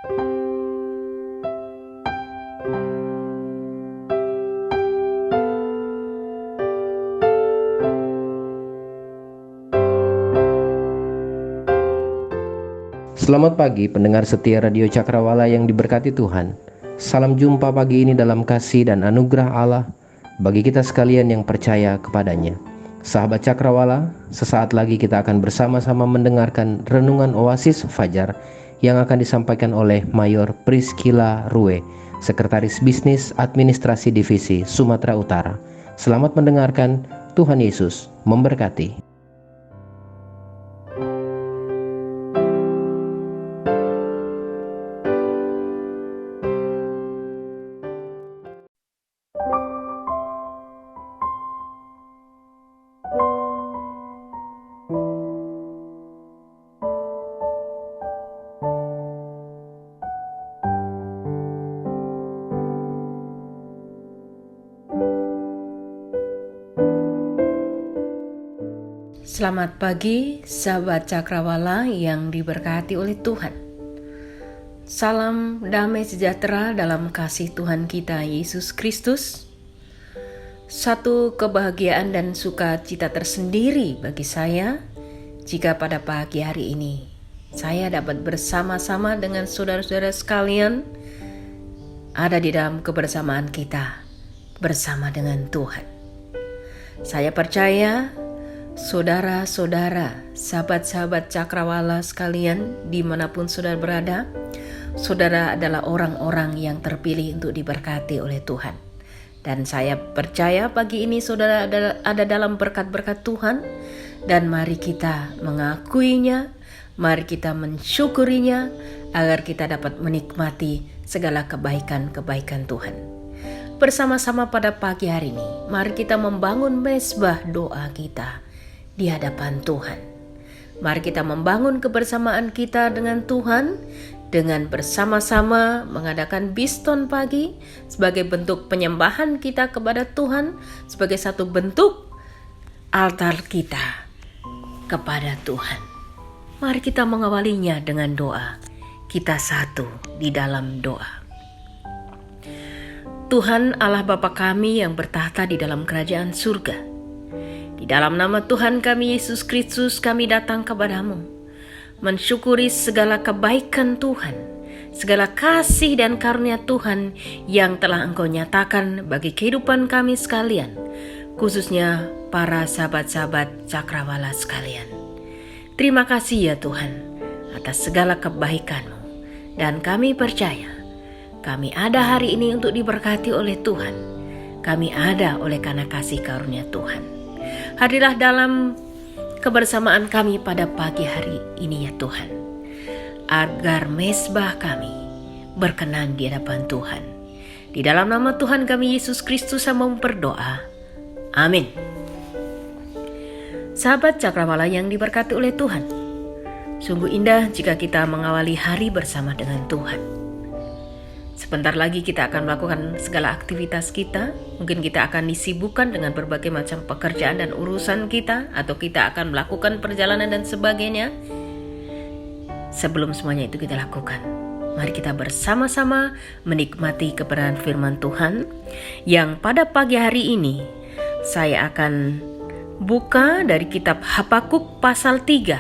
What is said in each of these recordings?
Selamat pagi pendengar setia Radio Cakrawala yang diberkati Tuhan. Salam jumpa pagi ini dalam kasih dan anugerah Allah bagi kita sekalian yang percaya kepadanya. Sahabat Cakrawala, sesaat lagi kita akan bersama-sama mendengarkan renungan Oasis Fajar yang akan disampaikan oleh Mayor Priscilla Rue, Sekretaris Bisnis Administrasi Divisi Sumatera Utara. Selamat mendengarkan, Tuhan Yesus memberkati. Selamat pagi, sahabat Cakrawala yang diberkati oleh Tuhan. Salam damai sejahtera dalam kasih Tuhan kita Yesus Kristus. Satu kebahagiaan dan sukacita tersendiri bagi saya jika pada pagi hari ini saya dapat bersama-sama dengan saudara-saudara sekalian ada di dalam kebersamaan kita bersama dengan Tuhan. Saya percaya saudara-saudara, sahabat-sahabat Cakrawala sekalian, dimanapun saudara berada, saudara adalah orang-orang yang terpilih untuk diberkati oleh Tuhan. Dan saya percaya pagi ini saudara ada dalam berkat-berkat Tuhan, dan mari kita mengakuinya, mari kita mensyukurinya, agar kita dapat menikmati segala kebaikan-kebaikan Tuhan. Bersama-sama pada pagi hari ini, mari kita membangun mezbah doa kita di hadapan Tuhan. Mari kita membangun kebersamaan kita dengan Tuhan dengan bersama-sama mengadakan biston pagi sebagai bentuk penyembahan kita kepada Tuhan, sebagai satu bentuk altar kita kepada Tuhan. Mari kita mengawalinya dengan doa. Kita satu di dalam doa. Tuhan Allah Bapa kami yang bertahta di dalam kerajaan surga, di dalam nama Tuhan kami Yesus Kristus kami datang kepadamu, mensyukuri segala kebaikan Tuhan, segala kasih dan karunia Tuhan yang telah Engkau nyatakan bagi kehidupan kami sekalian, khususnya para sahabat-sahabat Cakrawala sekalian. Terima kasih ya Tuhan atas segala kebaikan-Mu, dan kami percaya kami ada hari ini untuk diberkati oleh Tuhan. Kami ada oleh karena kasih karunia Tuhan. Hadirlah dalam kebersamaan kami pada pagi hari ini ya Tuhan, agar mezbah kami berkenan di hadapan Tuhan. Di dalam nama Tuhan kami Yesus Kristus saya berdoa. Amin. Sahabat Cakrawala yang diberkati oleh Tuhan, sungguh indah jika kita mengawali hari bersama dengan Tuhan. Sebentar lagi kita akan melakukan segala aktivitas kita. Mungkin kita akan disibukkan dengan berbagai macam pekerjaan dan urusan kita, atau kita akan melakukan perjalanan dan sebagainya. Sebelum semuanya itu kita lakukan, mari kita bersama-sama menikmati kebenaran firman Tuhan yang pada pagi hari ini saya akan buka dari kitab Habakuk pasal 3.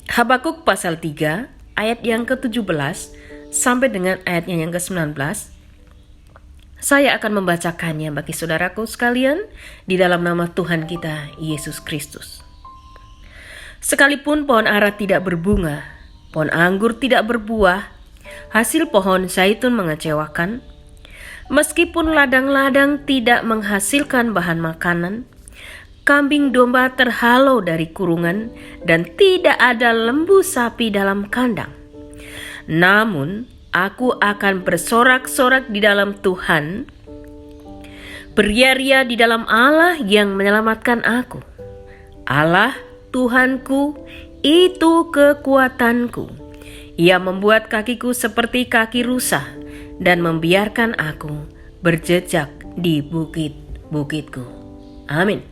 Habakuk pasal 3 ayat yang ke-17 sampai dengan ayatnya yang ke-19, saya akan membacakannya bagi saudaraku sekalian di dalam nama Tuhan kita Yesus Kristus. Sekalipun pohon ara tidak berbunga, pohon anggur tidak berbuah, hasil pohon zaitun mengecewakan, meskipun ladang-ladang tidak menghasilkan bahan makanan, kambing domba terhalau dari kurungan, dan tidak ada lembu sapi dalam kandang. Namun, aku akan bersorak-sorak di dalam Tuhan, beria-ria di dalam Allah yang menyelamatkan aku. Allah, Tuhanku, itu kekuatanku. Ia membuat kakiku seperti kaki rusa dan membiarkan aku berjejak di bukit-bukitku. Amin.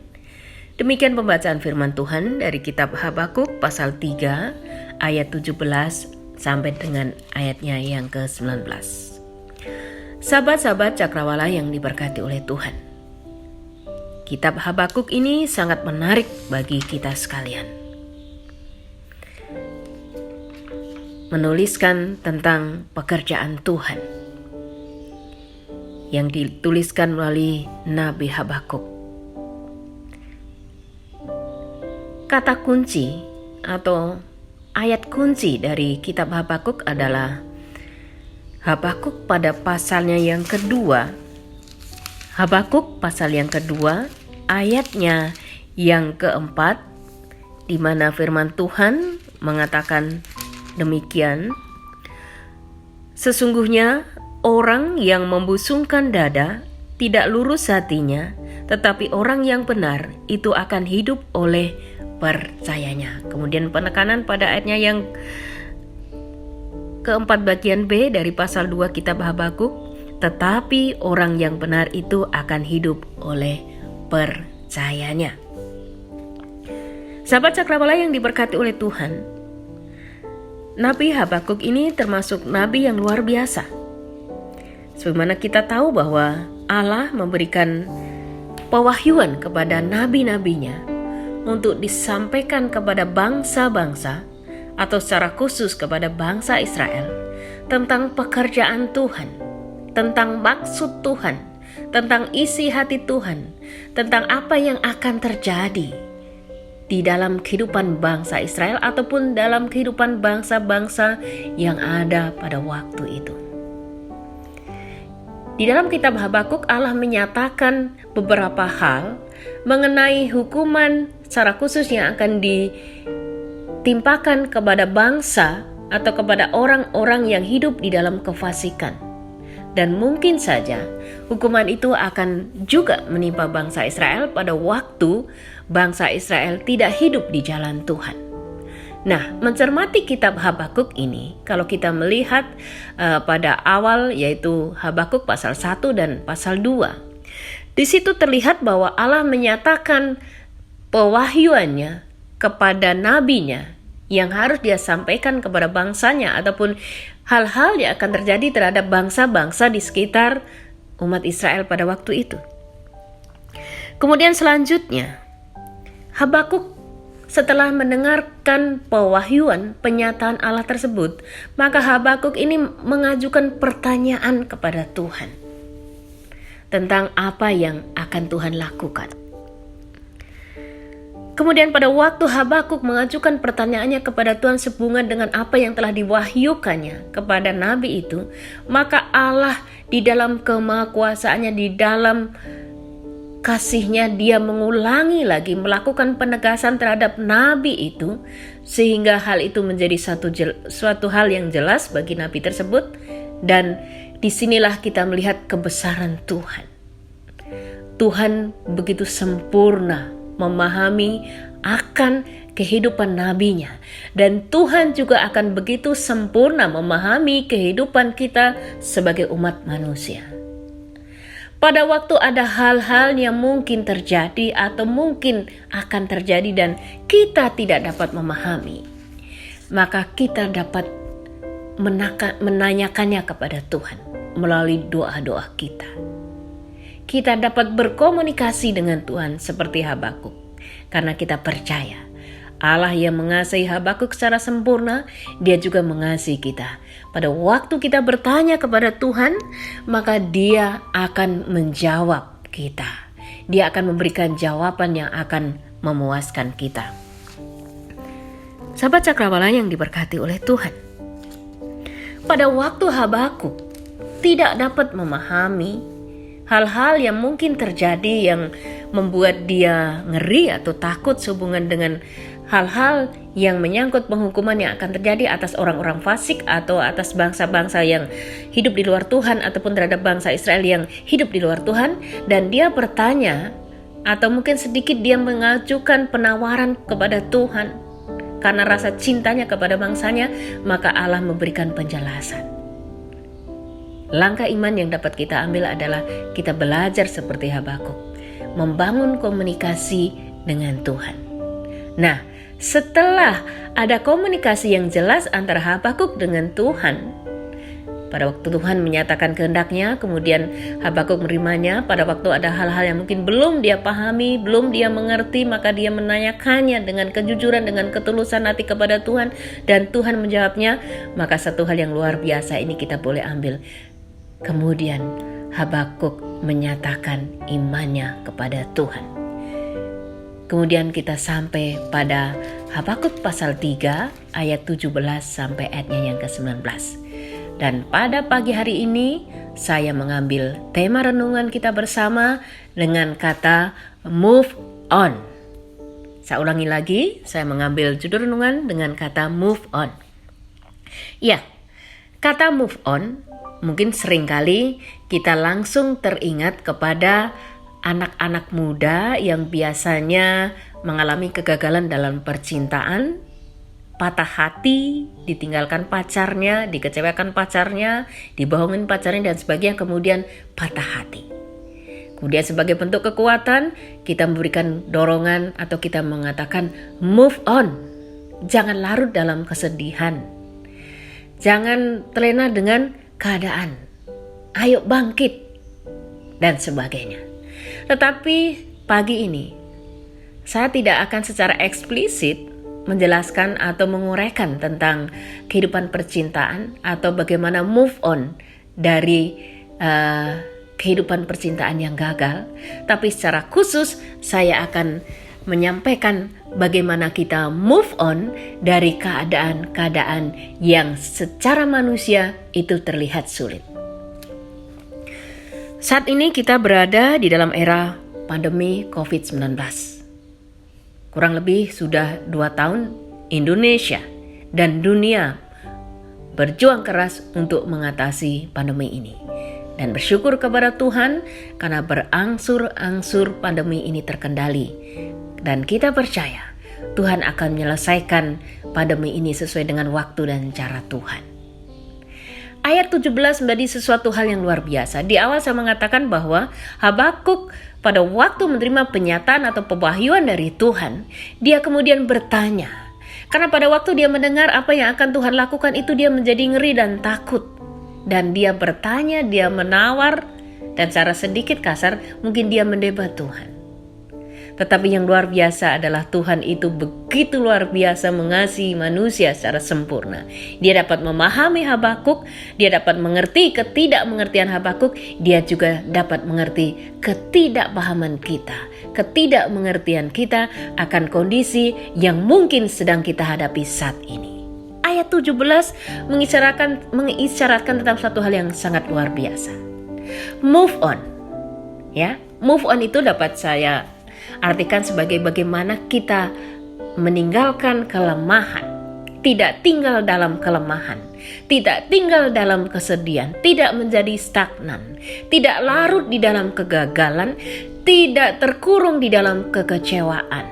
Demikian pembacaan firman Tuhan dari kitab Habakuk pasal 3 ayat 17 sampai dengan ayatnya yang ke-19. Sahabat-sahabat Cakrawala yang diberkati oleh Tuhan, kitab Habakuk ini sangat menarik bagi kita sekalian. Menuliskan tentang pekerjaan Tuhan yang dituliskan melalui Nabi Habakuk. Kata kunci atau ayat kunci dari kitab Habakuk adalah Habakuk pada pasalnya yang kedua. Habakuk pasal yang kedua, ayatnya yang keempat, di mana firman Tuhan mengatakan demikian: sesungguhnya orang yang membusungkan dada tidak lurus hatinya, tetapi orang yang benar itu akan hidup oleh percayanya. Kemudian penekanan pada ayatnya yang keempat bagian B dari pasal 2 kitab Habakuk, tetapi orang yang benar itu akan hidup oleh percayanya. Sahabat Cakrawala yang diberkati oleh Tuhan, Nabi Habakuk ini termasuk nabi yang luar biasa. Sebagaimana kita tahu bahwa Allah memberikan pewahyuan kepada nabi-nabinya untuk disampaikan kepada bangsa-bangsa atau secara khusus kepada bangsa Israel tentang pekerjaan Tuhan, tentang maksud Tuhan, tentang isi hati Tuhan, tentang apa yang akan terjadi di dalam kehidupan bangsa Israel ataupun dalam kehidupan bangsa-bangsa yang ada pada waktu itu. Di dalam kitab Habakuk, Allah menyatakan beberapa hal mengenai hukuman secara khusus yang akan ditimpakan kepada bangsa atau kepada orang-orang yang hidup di dalam kefasikan. Dan mungkin saja hukuman itu akan juga menimpa bangsa Israel pada waktu bangsa Israel tidak hidup di jalan Tuhan. Nah, mencermati kitab Habakuk ini, kalau kita melihat pada awal yaitu Habakuk pasal 1 dan pasal 2, di situ terlihat bahwa Allah menyatakan pewahyuannya kepada nabinya yang harus dia sampaikan kepada bangsanya ataupun hal-hal yang akan terjadi terhadap bangsa-bangsa di sekitar umat Israel pada waktu itu. Kemudian selanjutnya, Habakuk setelah mendengarkan pewahyuan penyataan Allah tersebut, maka Habakuk ini mengajukan pertanyaan kepada Tuhan tentang apa yang akan Tuhan lakukan. Kemudian pada waktu Habakuk mengajukan pertanyaannya kepada Tuhan sehubungan dengan apa yang telah diwahyukannya kepada nabi itu, maka Allah di dalam kemahakuasaannya, di dalam kasihnya, dia mengulangi lagi melakukan penegasan terhadap nabi itu, sehingga hal itu menjadi suatu hal yang jelas bagi nabi tersebut. Dan disinilah kita melihat kebesaran Tuhan. Tuhan begitu sempurna memahami akan kehidupan nabinya, dan Tuhan juga akan begitu sempurna memahami kehidupan kita sebagai umat manusia. Pada waktu ada hal-hal yang mungkin terjadi atau mungkin akan terjadi dan kita tidak dapat memahami, maka kita dapat menanyakannya kepada Tuhan melalui doa-doa kita. Kita dapat berkomunikasi dengan Tuhan seperti Habakuk, karena kita percaya Allah yang mengasihi Habakuk secara sempurna, dia juga mengasihi kita. Pada waktu kita bertanya kepada Tuhan, maka dia akan menjawab kita. Dia akan memberikan jawaban yang akan memuaskan kita. Sahabat Cakrawala yang diberkati oleh Tuhan, pada waktu Habakuk tidak dapat memahami hal-hal yang mungkin terjadi yang membuat dia ngeri atau takut sehubungan dengan hal-hal yang menyangkut penghukuman yang akan terjadi atas orang-orang fasik atau atas bangsa-bangsa yang hidup di luar Tuhan ataupun terhadap bangsa Israel yang hidup di luar Tuhan. Dan dia bertanya atau mungkin sedikit dia mengajukan penawaran kepada Tuhan karena rasa cintanya kepada bangsanya, maka Allah memberikan penjelasan. Langkah iman yang dapat kita ambil adalah kita belajar seperti Habakuk, membangun komunikasi dengan Tuhan. Nah, setelah ada komunikasi yang jelas antara Habakuk dengan Tuhan. Pada waktu Tuhan menyatakan kehendaknya, kemudian Habakuk menerimanya. Pada waktu ada hal-hal yang mungkin belum dia pahami, belum dia mengerti, maka dia menanyakannya dengan kejujuran, dengan ketulusan hati kepada Tuhan, dan Tuhan menjawabnya. Maka satu hal yang luar biasa ini kita boleh ambil. Kemudian Habakuk menyatakan imannya kepada Tuhan. Kemudian kita sampai pada Habakuk pasal 3 ayat 17 sampai ayatnya yang ke-19. Dan pada pagi hari ini saya mengambil tema renungan kita bersama dengan kata move on. Saya ulangi lagi, saya mengambil judul renungan dengan kata move on. Ya, kata move on mungkin seringkali kita langsung teringat kepada anak-anak muda yang biasanya mengalami kegagalan dalam percintaan, patah hati, ditinggalkan pacarnya, dikecewakan pacarnya, dibohongin pacarnya dan sebagainya, kemudian patah hati. Kemudian sebagai bentuk kekuatan, kita memberikan dorongan atau kita mengatakan move on. Jangan larut dalam kesedihan. Jangan terlena dengan keadaan. Ayo bangkit dan sebagainya. Tetapi pagi ini saya tidak akan secara eksplisit menjelaskan atau menguraikan tentang kehidupan percintaan atau bagaimana move on dari kehidupan percintaan yang gagal. Tapi secara khusus saya akan menyampaikan bagaimana kita move on dari keadaan-keadaan yang secara manusia itu terlihat sulit. Saat ini kita berada di dalam era pandemi COVID-19. Kurang lebih sudah 2 tahun Indonesia dan dunia berjuang keras untuk mengatasi pandemi ini. Dan bersyukur kepada Tuhan karena berangsur-angsur pandemi ini terkendali. Dan kita percaya Tuhan akan menyelesaikan pandemi ini sesuai dengan waktu dan cara Tuhan. Ayat 17 menjadi sesuatu hal yang luar biasa. Di awal saya mengatakan bahwa Habakuk pada waktu menerima penyataan atau pewahyuan dari Tuhan, dia kemudian bertanya. Karena pada waktu dia mendengar apa yang akan Tuhan lakukan itu dia menjadi ngeri dan takut. Dan dia bertanya, dia menawar, dan secara sedikit kasar mungkin dia mendebat Tuhan. Tetapi yang luar biasa adalah Tuhan itu begitu luar biasa mengasihi manusia secara sempurna. Dia dapat memahami Habakuk, dia dapat mengerti ketidakmengertian Habakuk, dia juga dapat mengerti ketidakpahaman kita, ketidakmengertian kita akan kondisi yang mungkin sedang kita hadapi saat ini. Ayat 17 mengisyaratkan tentang satu hal yang sangat luar biasa. Move on. Ya, move on itu dapat saya artikan sebagai bagaimana kita meninggalkan kelemahan, tidak tinggal dalam kelemahan, tidak tinggal dalam kesedihan, tidak menjadi stagnan, tidak larut di dalam kegagalan, tidak terkurung di dalam kekecewaan,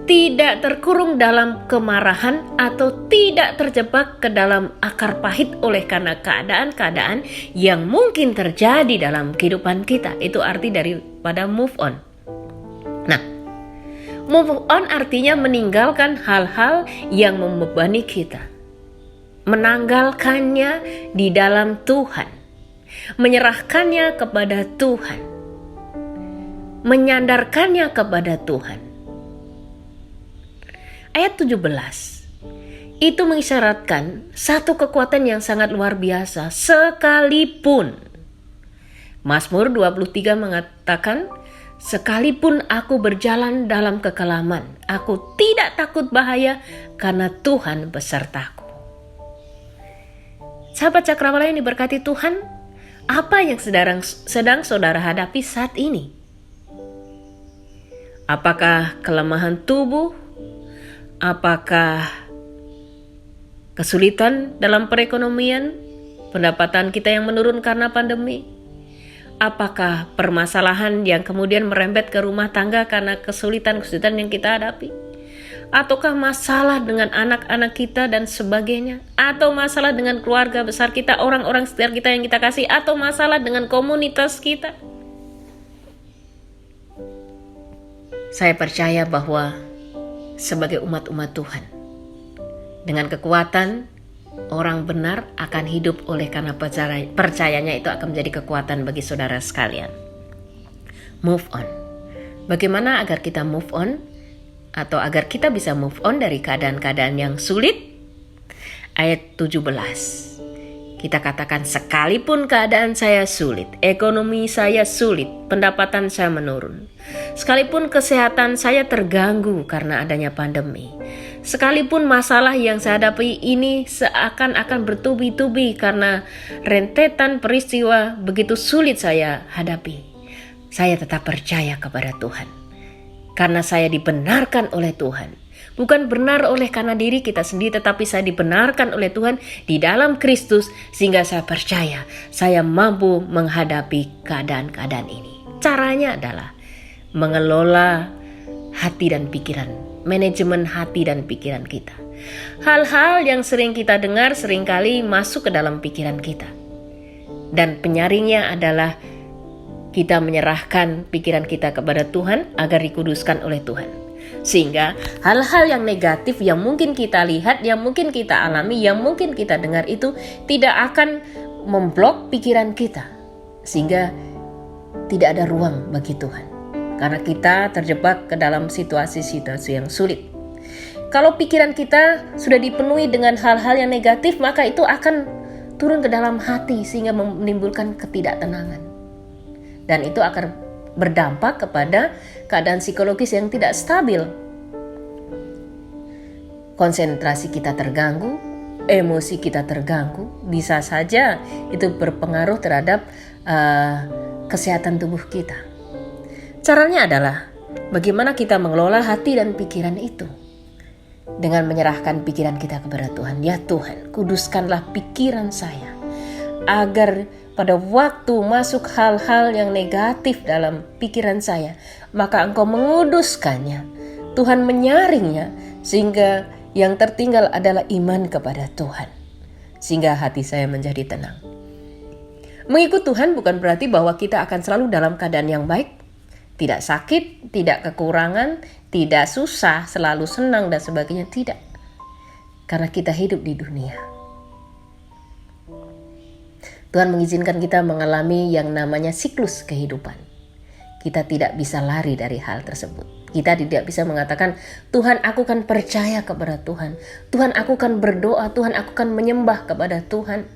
tidak terkurung dalam kemarahan, atau tidak terjebak ke dalam akar pahit oleh karena keadaan-keadaan yang mungkin terjadi dalam kehidupan kita. Itu arti daripada move on. Nah, move on artinya meninggalkan hal-hal yang membebani kita, menanggalkannya di dalam Tuhan, menyerahkannya kepada Tuhan, menyandarkannya kepada Tuhan. Ayat 17 itu mengisyaratkan satu kekuatan yang sangat luar biasa. Sekalipun Mazmur 23 mengatakan, sekalipun aku berjalan dalam kekelaman, aku tidak takut bahaya karena Tuhan besertaku. Sahabat Cakrawala yang diberkati Tuhan, apa yang sedang saudara hadapi saat ini? Apakah kelemahan tubuh? Apakah kesulitan dalam perekonomian? Pendapatan kita yang menurun karena pandemi? Apakah permasalahan yang kemudian merembet ke rumah tangga karena kesulitan-kesulitan yang kita hadapi? Ataukah masalah dengan anak-anak kita dan sebagainya? Atau masalah dengan keluarga besar kita, orang-orang sekitar kita yang kita kasih? Atau masalah dengan komunitas kita? Saya percaya bahwa sebagai umat-umat Tuhan. Dengan kekuatan, orang benar akan hidup oleh karena percayanya itu akan menjadi kekuatan bagi saudara sekalian. Move on. Bagaimana agar kita move on? Atau agar kita bisa move on dari keadaan-keadaan yang sulit? Ayat 17. Kita katakan, sekalipun keadaan saya sulit, ekonomi saya sulit, pendapatan saya menurun, sekalipun kesehatan saya terganggu karena adanya pandemi, sekalipun masalah yang saya hadapi ini seakan-akan bertubi-tubi karena rentetan peristiwa begitu sulit saya hadapi, saya tetap percaya kepada Tuhan. Karena saya dibenarkan oleh Tuhan. Bukan benar oleh karena diri kita sendiri, tetapi saya dibenarkan oleh Tuhan di dalam Kristus, sehingga saya percaya saya mampu menghadapi keadaan-keadaan ini. Caranya adalah mengelola hati dan pikiran, manajemen hati dan pikiran kita. Hal-hal yang sering kita dengar seringkali masuk ke dalam pikiran kita. Dan penyaringnya adalah kita menyerahkan pikiran kita kepada Tuhan agar dikuduskan oleh Tuhan. Sehingga hal-hal yang negatif yang mungkin kita lihat, yang mungkin kita alami, yang mungkin kita dengar itu tidak akan memblok pikiran kita. Sehingga tidak ada ruang bagi Tuhan. Karena kita terjebak ke dalam situasi-situasi yang sulit. Kalau pikiran kita sudah dipenuhi dengan hal-hal yang negatif, maka itu akan turun ke dalam hati sehingga menimbulkan ketidaktenangan. Dan itu akan berdampak kepada keadaan psikologis yang tidak stabil. Konsentrasi kita terganggu, emosi kita terganggu, bisa saja itu berpengaruh terhadap kesehatan tubuh kita. Caranya adalah bagaimana kita mengelola hati dan pikiran itu. Dengan menyerahkan pikiran kita kepada Tuhan. Ya Tuhan, kuduskanlah pikiran saya agar pada waktu masuk hal-hal yang negatif dalam pikiran saya, maka Engkau menguduskannya. Tuhan menyaringnya, sehingga yang tertinggal adalah iman kepada Tuhan. Sehingga hati saya menjadi tenang. Mengikut Tuhan bukan berarti bahwa kita akan selalu dalam keadaan yang baik. Tidak sakit, tidak kekurangan, tidak susah, selalu senang dan sebagainya. Tidak. Karena kita hidup di dunia. Tuhan mengizinkan kita mengalami yang namanya siklus kehidupan. Kita tidak bisa lari dari hal tersebut. Kita tidak bisa mengatakan, Tuhan aku kan percaya kepada Tuhan. Tuhan aku kan berdoa, Tuhan aku kan menyembah kepada Tuhan.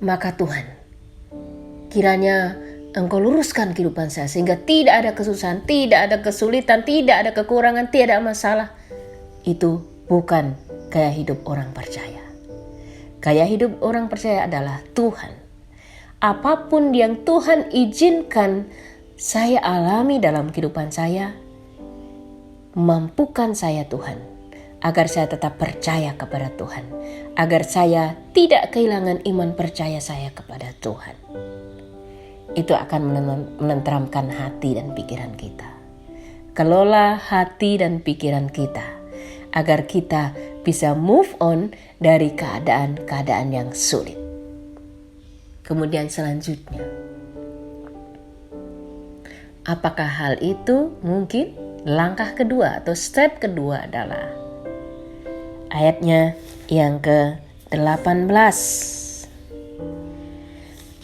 Maka Tuhan, kiranya Engkau luruskan kehidupan saya sehingga tidak ada kesusahan, tidak ada kesulitan, tidak ada kekurangan, tidak ada masalah. Itu bukan gaya hidup orang percaya. Gaya hidup orang percaya adalah Tuhan. Apapun yang Tuhan izinkan saya alami dalam kehidupan saya, mampukan saya Tuhan, agar saya tetap percaya kepada Tuhan, agar saya tidak kehilangan iman percaya saya kepada Tuhan. Itu akan menenteramkan hati dan pikiran kita. Kelola hati dan pikiran kita, agar kita bisa move on dari keadaan-keadaan yang sulit. Kemudian selanjutnya, apakah hal itu mungkin? Langkah kedua atau step kedua adalah ayatnya yang ke-18.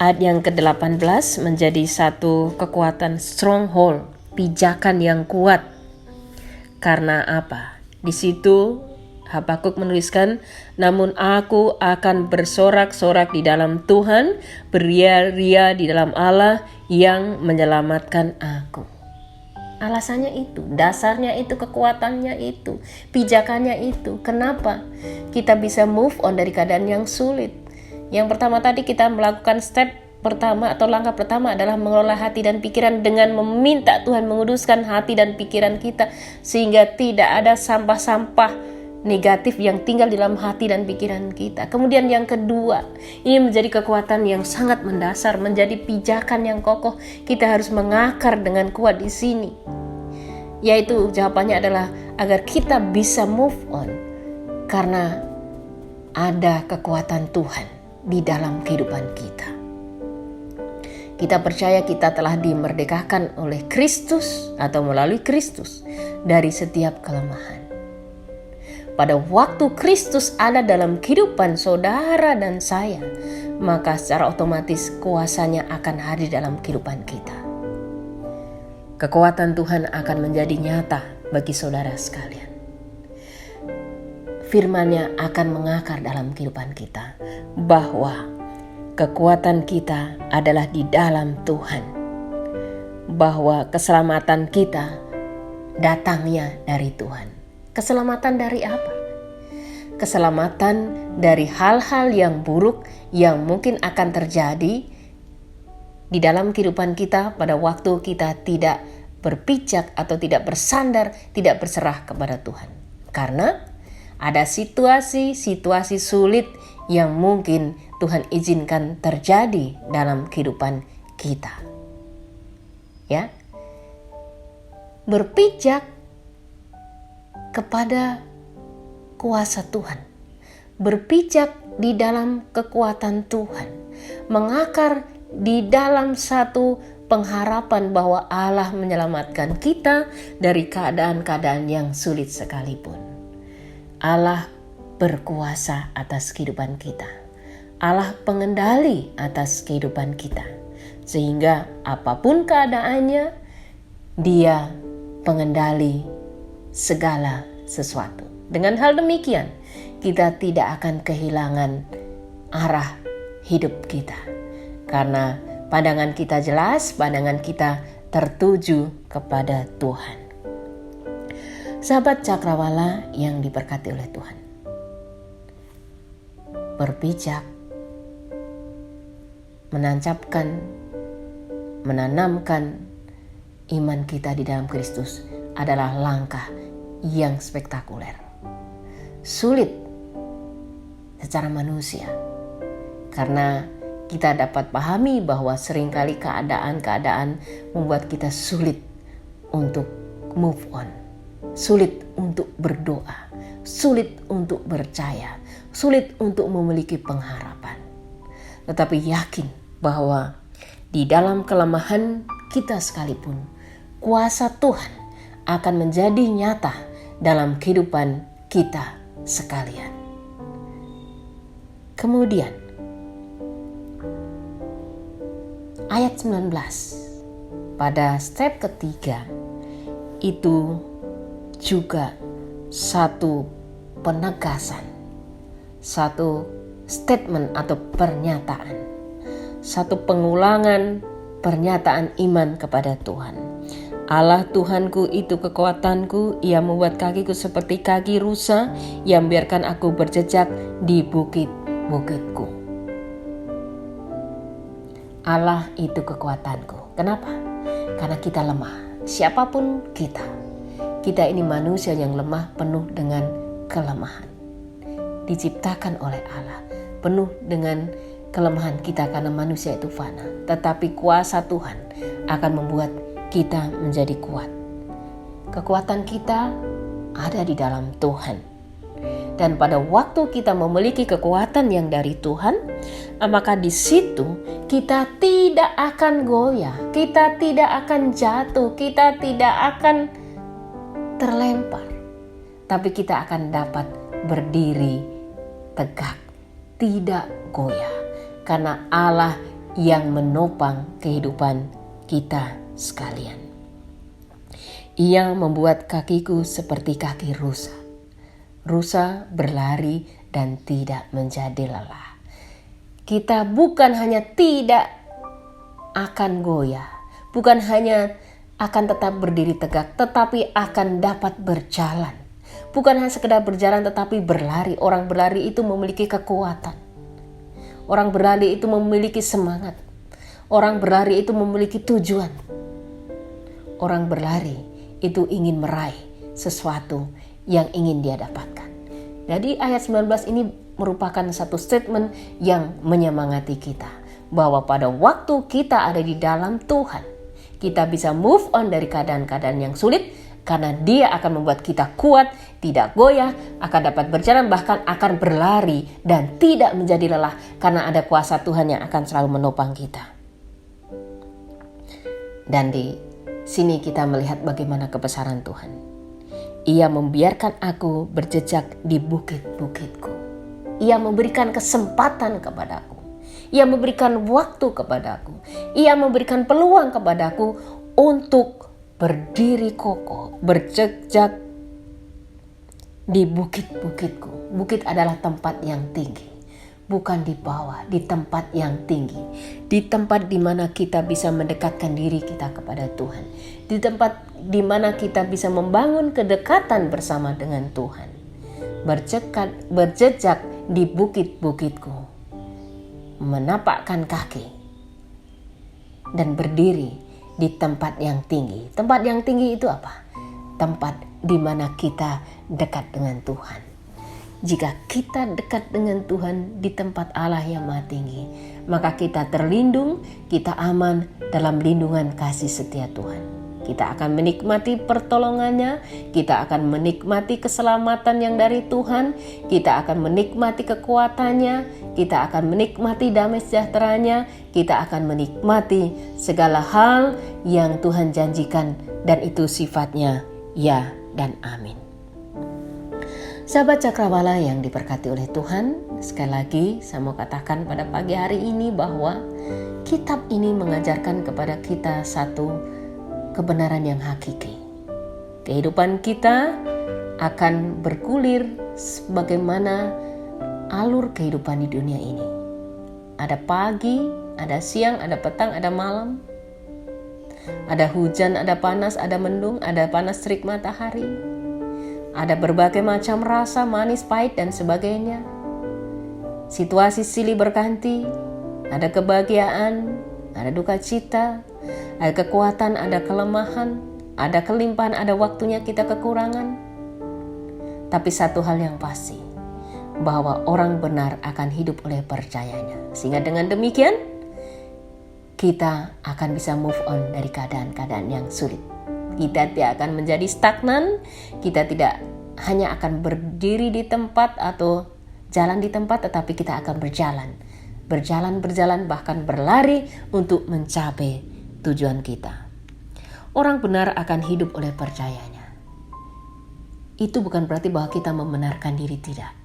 Ayat yang ke-18 menjadi satu kekuatan stronghold, pijakan yang kuat. Karena apa? Di situ Habakuk menuliskan, namun aku akan bersorak-sorak di dalam Tuhan, beria-ria di dalam Allah yang menyelamatkan aku. Alasannya itu, dasarnya itu, kekuatannya itu, pijakannya itu. Kenapa kita bisa move on dari keadaan yang sulit? Yang pertama tadi kita melakukan step pertama atau langkah pertama adalah mengelola hati dan pikiran dengan meminta Tuhan menguduskan hati dan pikiran kita sehingga tidak ada sampah-sampah negatif yang tinggal di dalam hati dan pikiran kita. Kemudian yang kedua, ini menjadi kekuatan yang sangat mendasar, menjadi pijakan yang kokoh. Kita harus mengakar dengan kuat di sini. Yaitu jawabannya adalah agar kita bisa move on karena ada kekuatan Tuhan di dalam kehidupan kita. Kita percaya kita telah dimerdekakan oleh Kristus atau melalui Kristus dari setiap kelemahan. Pada waktu Kristus ada dalam kehidupan saudara dan saya, maka secara otomatis kuasanya akan hadir dalam kehidupan kita. Kekuatan Tuhan akan menjadi nyata bagi saudara sekalian. Firman-Nya akan mengakar dalam kehidupan kita bahwa kekuatan kita adalah di dalam Tuhan, bahwa keselamatan kita datangnya dari Tuhan. Keselamatan dari apa? Keselamatan dari hal-hal yang buruk yang mungkin akan terjadi di dalam kehidupan kita pada waktu kita tidak berpijak atau tidak bersandar, tidak berserah kepada Tuhan. Karena ada situasi-situasi sulit yang mungkin Tuhan izinkan terjadi dalam kehidupan kita. Ya. Berpijak kepada kuasa Tuhan. Berpijak di dalam kekuatan Tuhan. Mengakar di dalam satu pengharapan bahwa Allah menyelamatkan kita dari keadaan-keadaan yang sulit sekalipun. Allah berkuasa atas kehidupan kita. Allah pengendali atas kehidupan kita. Sehingga apapun keadaannya, Dia pengendali segala sesuatu. Dengan hal demikian, kita tidak akan kehilangan arah hidup kita. Karena pandangan kita jelas, pandangan kita tertuju kepada Tuhan. Sahabat Cakrawala yang diberkati oleh Tuhan, berpijak, menanamkan iman kita di dalam Kristus adalah langkah yang spektakuler. Sulit secara manusia, karena kita dapat pahami bahwa seringkali keadaan-keadaan membuat kita sulit untuk move on. Sulit untuk berdoa, sulit untuk percaya, sulit untuk memiliki pengharapan. Tetapi yakin bahwa di dalam kelemahan kita sekalipun, kuasa Tuhan akan menjadi nyata dalam kehidupan kita sekalian. Kemudian, ayat 19 pada step ketiga itu juga satu penegasan, satu statement atau pernyataan, satu pengulangan pernyataan iman kepada Tuhan. Allah Tuhanku itu kekuatanku, Ia membuat kakiku seperti kaki rusa, yang biarkan aku berjejak di bukit-bukitku. Allah itu kekuatanku. Kenapa? Karena kita lemah. Siapapun kita ini manusia yang lemah, penuh dengan kelemahan. Diciptakan oleh Allah, penuh dengan kelemahan kita karena manusia itu fana. Tetapi kuasa Tuhan akan membuat kita menjadi kuat. Kekuatan kita ada di dalam Tuhan. Dan pada waktu kita memiliki kekuatan yang dari Tuhan, maka di situ kita tidak akan goyah, kita tidak akan jatuh, kita tidak akan terlempar, tapi kita akan dapat berdiri tegak, tidak goyah, karena Allah yang menopang kehidupan kita sekalian. Ia membuat kakiku seperti kaki rusa. Rusa berlari dan tidak menjadi lelah. Kita bukan hanya tidak akan goyah, bukan hanya akan tetap berdiri tegak, tetapi akan dapat berjalan. Bukan hanya sekedar berjalan, tetapi berlari. Orang berlari itu memiliki kekuatan. Orang berlari itu memiliki semangat. Orang berlari itu memiliki tujuan. Orang berlari itu ingin meraih sesuatu yang ingin dia dapatkan. Jadi ayat 19 ini merupakan satu statement yang menyemangati kita. Bahwa pada waktu kita ada di dalam Tuhan, kita bisa move on dari keadaan-keadaan yang sulit karena Dia akan membuat kita kuat, tidak goyah, akan dapat berjalan, bahkan akan berlari dan tidak menjadi lelah karena ada kuasa Tuhan yang akan selalu menopang kita. Dan di sini kita melihat bagaimana kebesaran Tuhan. Ia membiarkan aku berjejak di bukit-bukitku. Ia memberikan kesempatan kepadaku. Ia memberikan waktu kepadaku. Ia memberikan peluang kepadaku untuk berdiri kokoh, berjejak di bukit-bukitku. Bukit adalah tempat yang tinggi, bukan di bawah, di tempat yang tinggi. Di tempat di mana kita bisa mendekatkan diri kita kepada Tuhan. Di tempat di mana kita bisa membangun kedekatan bersama dengan Tuhan. Berjejak di bukit-bukitku. Menapakkan kaki dan berdiri di tempat yang tinggi. Tempat yang tinggi itu apa? Tempat di mana kita dekat dengan Tuhan. Jika kita dekat dengan Tuhan di tempat Allah yang Maha Tinggi, maka kita terlindung, kita aman dalam lindungan kasih setia Tuhan. Kita akan menikmati pertolongannya, kita akan menikmati keselamatan yang dari Tuhan, kita akan menikmati kekuatannya, kita akan menikmati damai sejahteranya, kita akan menikmati segala hal yang Tuhan janjikan, dan itu sifatnya ya dan amin. Sahabat Cakrawala yang diberkati oleh Tuhan, sekali lagi saya mau katakan pada pagi hari ini bahwa kitab ini mengajarkan kepada kita satu kebenaran yang hakiki. Kehidupan kita akan bergulir sebagaimana alur kehidupan di dunia ini. Ada pagi, ada siang, ada petang, ada malam. Ada hujan, ada panas, ada mendung, ada panas terik matahari. Ada berbagai macam rasa, manis, pahit, dan sebagainya. Situasi silih berganti, ada kebahagiaan, ada duka cita, ada kekuatan, ada kelemahan, ada kelimpahan, ada waktunya kita kekurangan. Tapi satu hal yang pasti, bahwa orang benar akan hidup oleh percayanya. Sehingga dengan demikian, kita akan bisa move on dari keadaan-keadaan yang sulit. Kita tidak akan menjadi stagnan, kita tidak hanya akan berdiri di tempat atau jalan di tempat, tetapi kita akan berjalan. Berjalan, bahkan berlari untuk mencapai tujuan kita. Orang benar akan hidup oleh percayanya. Itu bukan berarti bahwa kita membenarkan diri, tidak.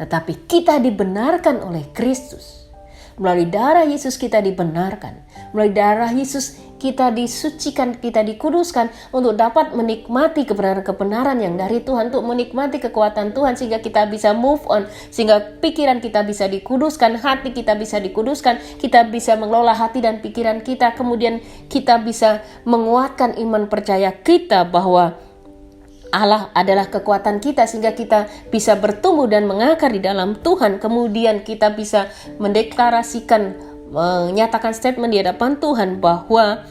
Tetapi kita dibenarkan oleh Kristus. Melalui darah Yesus kita dibenarkan. Melalui darah Yesus kita disucikan, kita dikuduskan untuk dapat menikmati kebenaran-kebenaran yang dari Tuhan, untuk menikmati kekuatan Tuhan sehingga kita bisa move on, sehingga pikiran kita bisa dikuduskan, hati kita bisa dikuduskan, kita bisa mengelola hati dan pikiran kita, kemudian kita bisa menguatkan iman percaya kita bahwa Allah adalah kekuatan kita sehingga kita bisa bertumbuh dan mengakar di dalam Tuhan. Kemudian kita bisa mendeklarasikan, menyatakan statement di hadapan Tuhan bahwa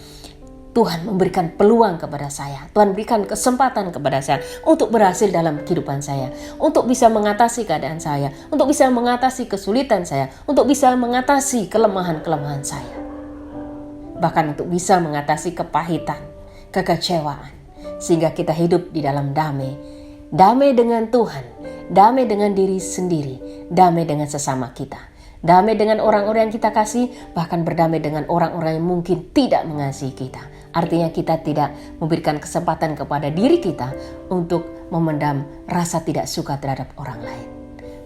Tuhan memberikan peluang kepada saya. Tuhan berikan kesempatan kepada saya untuk berhasil dalam kehidupan saya. Untuk bisa mengatasi keadaan saya. Untuk bisa mengatasi kesulitan saya. Untuk bisa mengatasi kelemahan-kelemahan saya. Bahkan untuk bisa mengatasi kepahitan, kekecewaan. Sehingga kita hidup di dalam damai. Damai dengan Tuhan. Damai dengan diri sendiri. Damai dengan sesama kita. Damai dengan orang-orang yang kita kasih. Bahkan berdamai dengan orang-orang yang mungkin tidak mengasihi kita. Artinya kita tidak memberikan kesempatan kepada diri kita untuk memendam rasa tidak suka terhadap orang lain.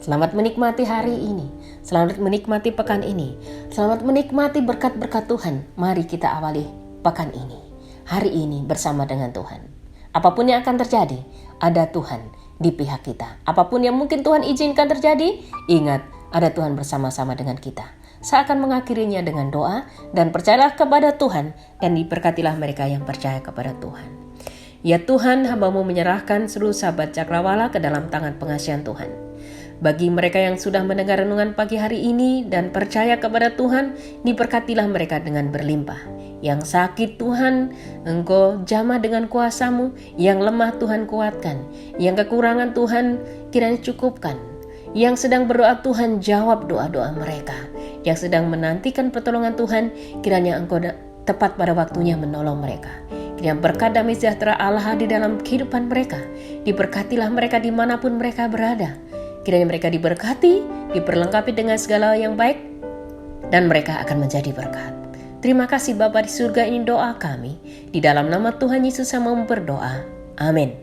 Selamat menikmati hari ini. Selamat menikmati pekan ini. Selamat menikmati berkat-berkat Tuhan. Mari kita awali pekan ini. Hari ini bersama dengan Tuhan. Apapun yang akan terjadi, ada Tuhan di pihak kita. Apapun yang mungkin Tuhan izinkan terjadi, ingat, ada Tuhan bersama-sama dengan kita. Saya akan mengakhirinya dengan doa, dan percayalah kepada Tuhan, dan diberkatilah mereka yang percaya kepada Tuhan. Ya Tuhan, hamba-Mu menyerahkan seluruh sahabat Cakrawala ke dalam tangan pengasihan Tuhan. Bagi mereka yang sudah mendengar renungan pagi hari ini dan percaya kepada Tuhan, diberkatilah mereka dengan berlimpah. Yang sakit Tuhan, Engkau jamah dengan kuasa-Mu. Yang lemah Tuhan kuatkan. Yang kekurangan Tuhan kiranya cukupkan. Yang sedang berdoa Tuhan jawab doa-doa mereka. Yang sedang menantikan pertolongan Tuhan, kiranya Engkau tepat pada waktunya menolong mereka. Kiranya berkat damai sejahtera Allah di dalam kehidupan mereka. Diberkatilah mereka dimanapun mereka berada. Kiranya mereka diberkati, diperlengkapi dengan segala yang baik, dan mereka akan menjadi berkat. Terima kasih Bapa di surga, ini doa kami. Di dalam nama Tuhan Yesus saya mau berdoa. Amin.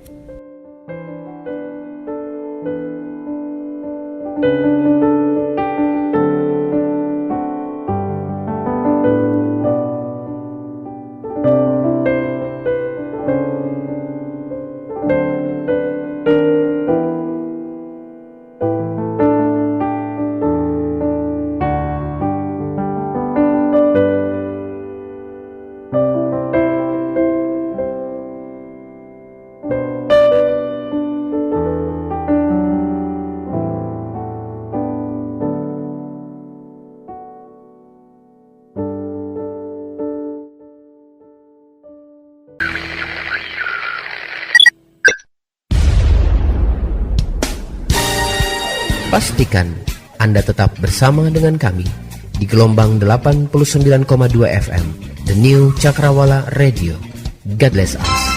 Pastikan Anda tetap bersama dengan kami di gelombang 89,2 FM, The New Cakrawala Radio. God bless us.